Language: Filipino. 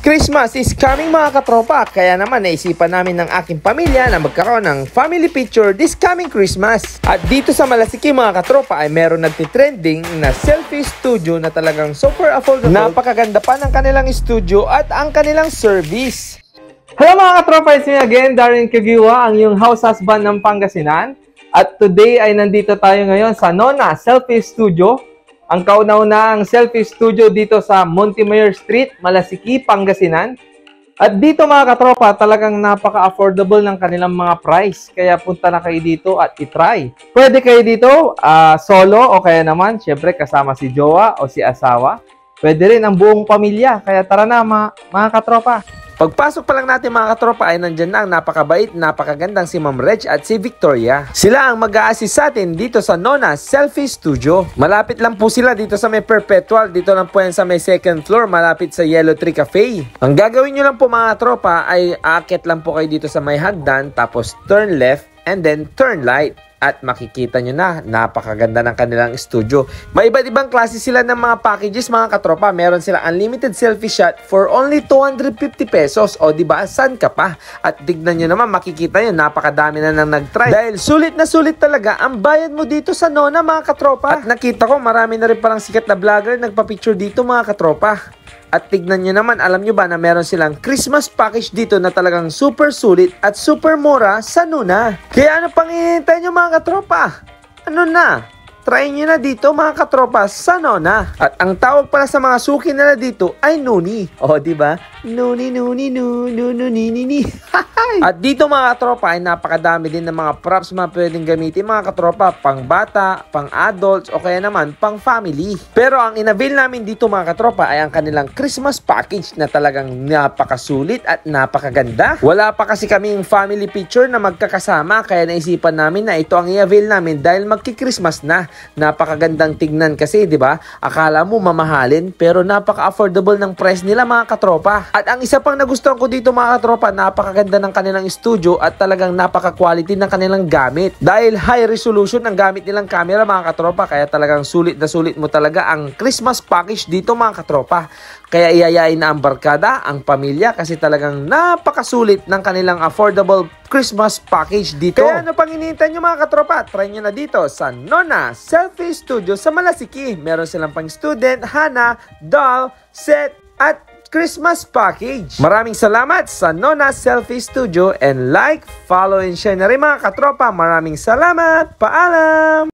Christmas is coming mga katropa, kaya naman naisipan namin ng aking pamilya na magkaroon ng family picture this coming Christmas. At dito sa Malasiki mga katropa ay meron nagtitrending na selfie studio na talagang super affordable. Napakaganda pa ng kanilang studio at ang kanilang service. Hello mga katropa, it's me again, Darren Kagiwa, ang iyong house husband ng Pangasinan. At today ay nandito tayo ngayon sa Nona Selfie Studio. Ang kauna-unahang selfie studio dito sa Montemayor Street, Malasiki, Pangasinan. At dito mga katropa, talagang napaka-affordable ng kanilang mga price. Kaya punta na kayo dito at itry. Pwede kayo dito solo o kaya naman, syempre kasama si jowa o si asawa. Pwede rin ang buong pamilya. Kaya tara na mga katropa. Pagpasok pa lang natin mga katropa ay nandyan na ang napakabait, napakagandang si Ma'am Reg at si Victoria. Sila ang mag-a-assist sa atin dito sa Nona Selfie Studio. Malapit lang po sila dito sa may Perpetual. Dito lang po yan sa may second floor, malapit sa Yellow Tree Cafe. Ang gagawin nyo lang po mga katropa ay aakit lang po kayo dito sa may hagdan, tapos turn left and then turn right. At makikita nyo na, napakaganda ng kanilang studio. May iba't ibang klase sila ng mga packages mga katropa. Meron sila unlimited selfie shot for only 250 pesos. O diba, saan ka pa? At tignan nyo naman, makikita nyo, napakadami na nang nag-try. Dahil sulit na sulit talaga ang bayad mo dito sa Nona mga katropa. At nakita ko, marami na rin parang sikat na vlogger nagpa-picture dito mga katropa. At tignan nyo naman, alam nyo ba na meron silang Christmas package dito na talagang super sulit at super mura sa Nona. Kaya ano pang hinihintay nyo mga katropa? Ano na? Try nyo na dito mga katropa sa Nona. At ang tawag pala sa mga suki nila dito ay Nuni. O diba? Nuni, nuni, nuni, nuni. At dito mga katropa ay napakadami din ng mga props na pwedeng gamitin mga katropa. Pang bata, pang adults o kaya naman pang family. Pero ang inavail namin dito mga katropa ay ang kanilang Christmas package na talagang napakasulit at napakaganda. Wala pa kasi kaming family picture na magkakasama kaya naisipan namin na ito ang i-avail namin dahil magki-Christmas na. Napakagandang tignan kasi, di ba? Akala mo mamahalin pero napaka-affordable ng price nila mga katropa. At ang isa pang nagustuhan ko dito mga katropa, napakaganda ng kanilang studio at talagang napaka-quality ng kanilang gamit. Dahil high resolution ang gamit nilang camera mga katropa, kaya talagang sulit na sulit mo talaga ang Christmas package dito mga katropa. Kaya iyayain na ang barkada, ang pamilya kasi talagang napakasulit ng kanilang affordable Christmas package dito. Kaya ano pang hinihintay nyo mga katropa? Try nyo na dito sa Nona Selfie Studio sa Malasiki. Meron silang pang student, Hana, doll, set at Christmas package. Maraming salamat sa Nona Selfie Studio and like, follow and share na rin mga katropa. Maraming salamat. Paalam!